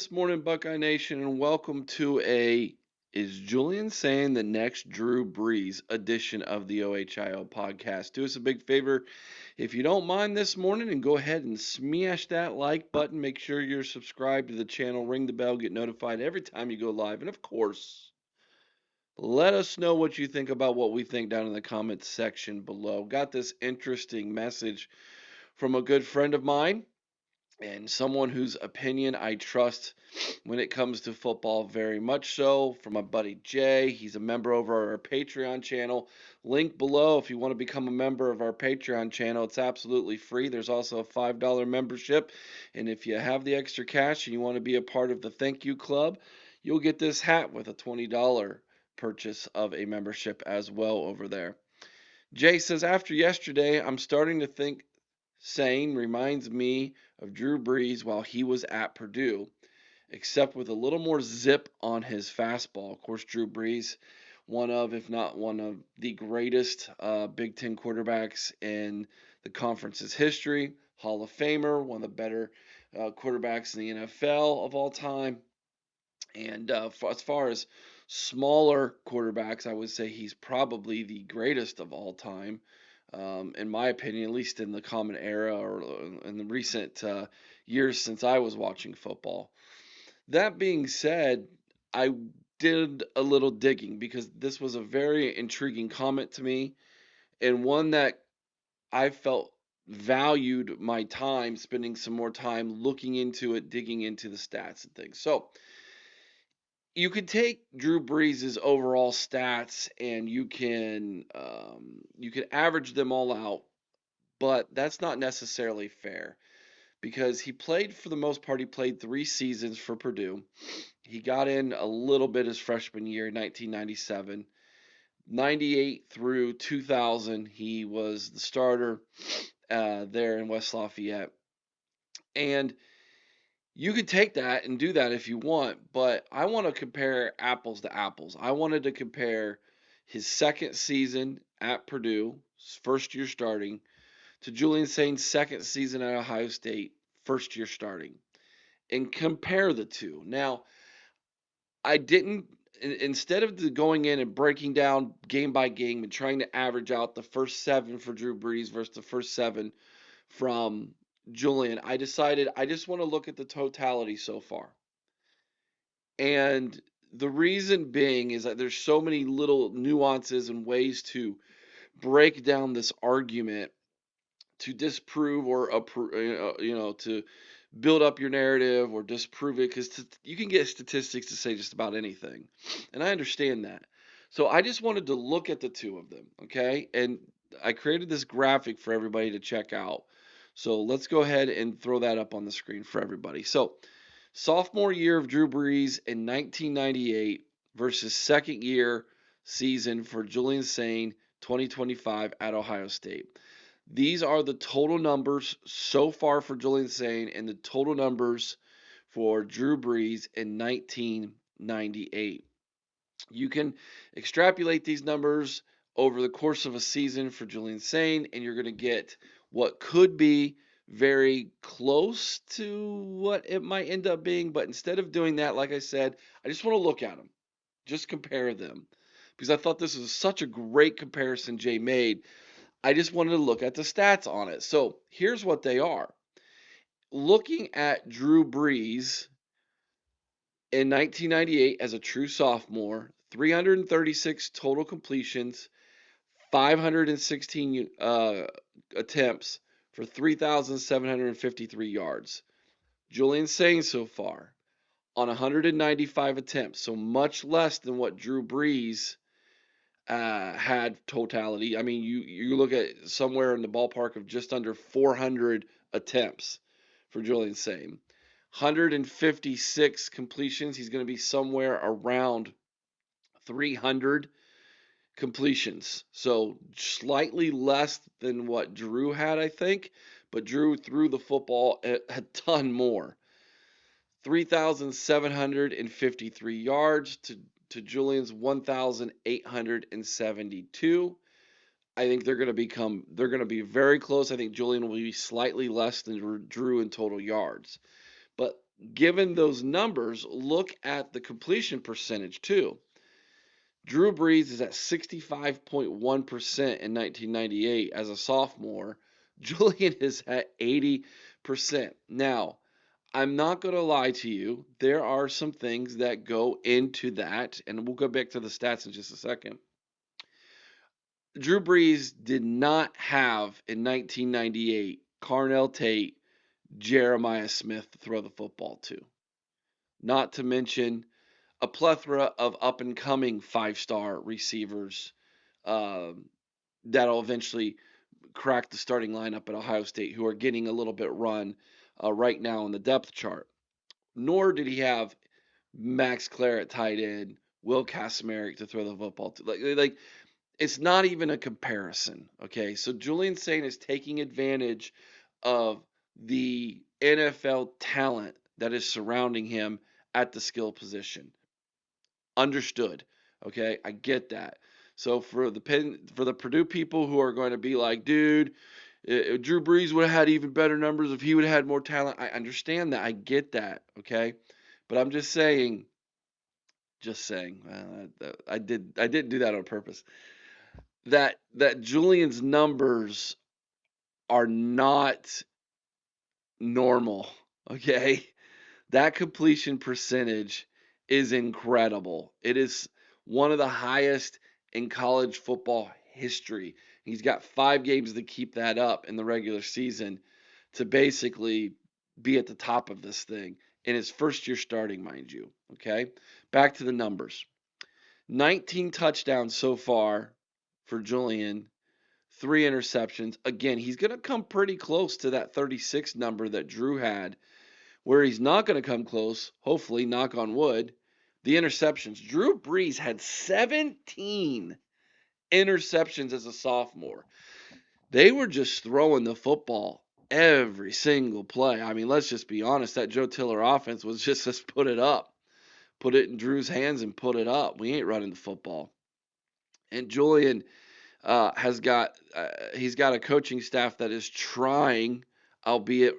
this morning, Buckeye Nation, and welcome to Is Julian Sayin the next Drew Brees edition of the OHIO podcast? Do us a big favor if you don't mind this morning and go ahead and smash that like button. Make sure you're subscribed to the channel, ring the bell, get notified every time you go live. And of course, let us know what you think about what we think down in the comments section below. Got this interesting message from a good friend of mine and someone whose opinion I trust when it comes to football very much so, from my buddy Jay. He's a member over our Patreon channel. Link below if you want to become a member of our Patreon channel. It's absolutely free. There's also a $5 membership. And if you have the extra cash and you want to be a part of the Thank You Club, you'll get this hat with a $20 purchase of a membership as well over there. Jay says, after yesterday, I'm starting to think Sayin reminds me of Drew Brees while he was at Purdue, except with a little more zip on his fastball. Of course, Drew Brees, one of, if not one of, the greatest Big Ten quarterbacks in the conference's history. Hall of Famer, one of the better quarterbacks in the NFL of all time. And as far as smaller quarterbacks, I would say he's probably the greatest of all time, in my opinion, at least in the common era or in the recent years since I was watching football. That being said, I did a little digging because this was a very intriguing comment to me and one that I felt valued my time spending some more time looking into it, digging into the stats and things. So, you could take Drew Brees' overall stats and you can average them all out, but that's not necessarily fair because he played for the most part. He played 3 seasons for Purdue. He got in a little bit his freshman year, 1997. 98 through 2000, he was the starter there in West Lafayette. And you could take that and do that if you want, but I want to compare apples to apples. I wanted to compare his second season at Purdue, first year starting, to Julian Sayin's second season at Ohio State, first year starting, and compare the two. Now, I didn't, instead of going in and breaking down game by game and trying to average out the first 7 for Drew Brees versus the first 7 from Julian, I decided I just want to look at the totality so far. And the reason being is that there's so many little nuances and ways to break down this argument to disprove or to build up your narrative or disprove it, because you can get statistics to say just about anything, and I understand that. So I just wanted to look at the two of them, okay? And I created this graphic for everybody to check out. So let's go ahead and throw that up on the screen for everybody. So sophomore year of Drew Brees in 1998 versus second year season for Julian Sayin 2025 at Ohio State. These are the total numbers so far for Julian Sayin and the total numbers for Drew Brees in 1998. You can extrapolate these numbers over the course of a season for Julian Sayin, and you're going to get what could be very close to what it might end up being. But instead of doing that, like I said, I just want to look at them, just compare them, because I thought this was such a great comparison Jay made. I just wanted to look at the stats on it. So here's what they are. Looking at Drew Brees in 1998 as a true sophomore, 336 total completions, 516 attempts for 3,753 yards. Julian Sayin so far on 195 attempts, so much less than what Drew Brees had totality. I mean, you look at somewhere in the ballpark of just under 400 attempts for Julian Sayin. 156 completions. He's going to be somewhere around 300 completions. So slightly less than what Drew had, I think. But Drew threw the football a ton more. 3,753 yards to Julian's 1,872. I think they're going to be very close. I think Julian will be slightly less than Drew in total yards. But given those numbers, look at the completion percentage too. Drew Brees is at 65.1% in 1998 as a sophomore. Julian is at 80%. Now, I'm not going to lie to you. There are some things that go into that, and we'll go back to the stats in just a second. Drew Brees did not have in 1998 Carnell Tate, Jeremiah Smith to throw the football to. Not to mention a plethora of up and coming 5-star receivers that'll eventually crack the starting lineup at Ohio State who are getting a little bit run right now in the depth chart. Nor did he have Max Clare at tight end, Will Kasmerick to throw the football to. Like it's not even a comparison. Okay, so Julian Sayin is taking advantage of the NFL talent that is surrounding him at the skill position. Understood. Okay, I get that. So for the Purdue people who are going to be like, dude, Drew Brees would have had even better numbers if he would have had more talent. I understand that. I get that. Okay, but I'm just saying. I didn't do that on purpose. That Julian's numbers are not normal. Okay, that completion percentage is incredible. It is one of the highest in college football history. He's got 5 games to keep that up in the regular season to basically be at the top of this thing in his first year starting, mind you. Okay, back to the numbers. 19 touchdowns so far for Julian, 3 interceptions. Again, he's going to come pretty close to that 36 number that Drew had. Where he's not going to come close, hopefully, knock on wood, the interceptions. Drew Brees had 17 interceptions as a sophomore. They were just throwing the football every single play. I mean, let's just be honest. That Joe Tiller offense was just let's put it up. Put it in Drew's hands and put it up. We ain't running the football. And Julian he's got a coaching staff that is trying, albeit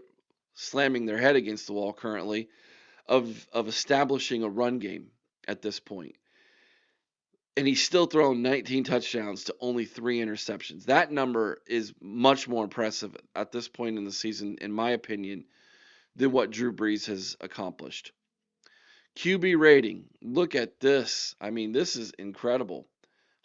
slamming their head against the wall currently, of establishing a run game at this point. And he's still thrown 19 touchdowns to only 3 interceptions. That number is much more impressive at this point in the season, in my opinion, than what Drew Brees has accomplished. QB rating. Look at this. I mean, this is incredible.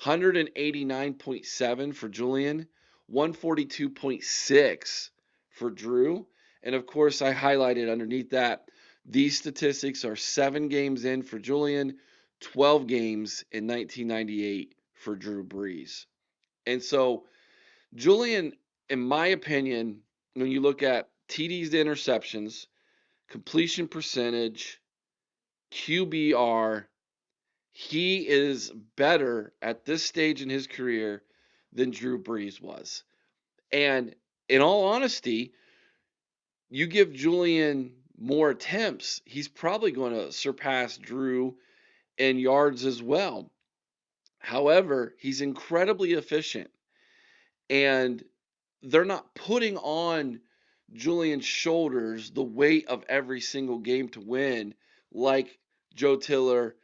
189.7 for Julian, 142.6 for Drew. And of course, I highlighted underneath that these statistics are 7 games in for Julian, 12 games in 1998 for Drew Brees. And so, Julian, in my opinion, when you look at TDs to interceptions, completion percentage, QBR, he is better at this stage in his career than Drew Brees was. And in all honesty, you give Julian more attempts, he's probably going to surpass Drew in yards as well. However, he's incredibly efficient, and they're not putting on Julian's shoulders the weight of every single game to win like Joe Tiller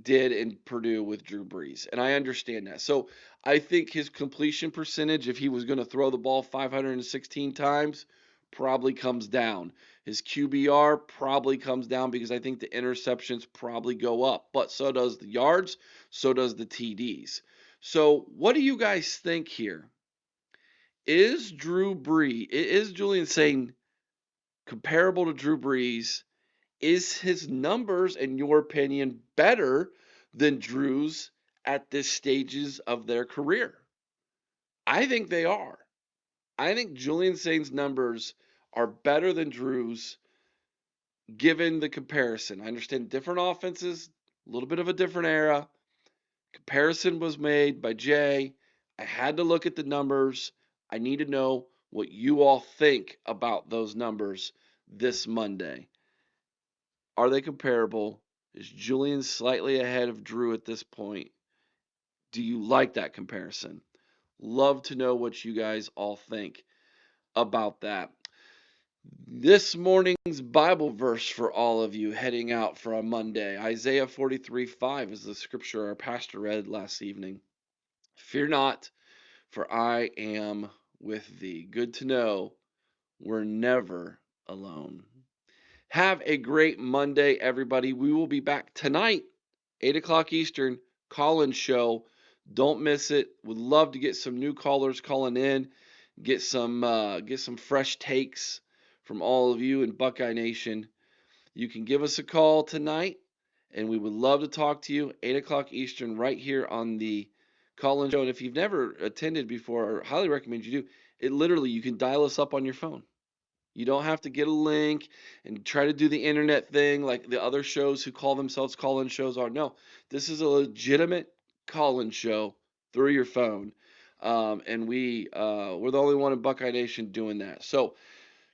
did in Purdue with Drew Brees. And I understand that. So I think his completion percentage, if he was going to throw the ball 516 times, probably comes down. His QBR probably comes down because I think the interceptions probably go up. But so does the yards, so does the TDs. So what do you guys think here? Is Julian Sayin comparable to Drew Brees? Is his numbers, in your opinion, better than Drew's at this stages of their career? I think they are. I think Julian Sayin's numbers are better than Drew's given the comparison. I understand different offenses, a little bit of a different era. Comparison was made by Jay. I had to look at the numbers. I need to know what you all think about those numbers this Monday. Are they comparable? Is Julian slightly ahead of Drew at this point? Do you like that comparison? Love to know what you guys all think about that. This morning's Bible verse for all of you heading out for a Monday. Isaiah 43:5 is the scripture our pastor read last evening. Fear not, for I am with thee. Good to know we're never alone. Have a great Monday, everybody. We will be back tonight, 8 o'clock Eastern, call-in show. Don't miss it. Would love to get some new callers calling in, get some fresh takes from all of you in Buckeye Nation. You can give us a call tonight, and we would love to talk to you, 8 o'clock Eastern, right here on the call-in show. And if you've never attended before, I highly recommend you do. It literally, you can dial us up on your phone. You don't have to get a link and try to do the internet thing like the other shows who call themselves call-in shows are. No, this is a legitimate call-in show through your phone. And we're the only one in Buckeye Nation doing that. So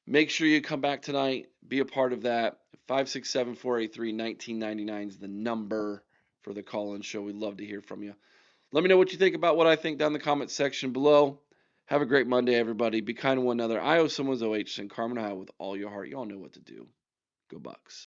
make sure you come back tonight, be a part of that. 567-483-1999 is the number for the call-in show. We'd love to hear from you. Let me know what you think about what I think down in the comment section below. Have a great Monday, everybody. Be kind to one another. I owe someone's OH, and Carmen I with all your heart. Y'all know what to do. Go Bucks.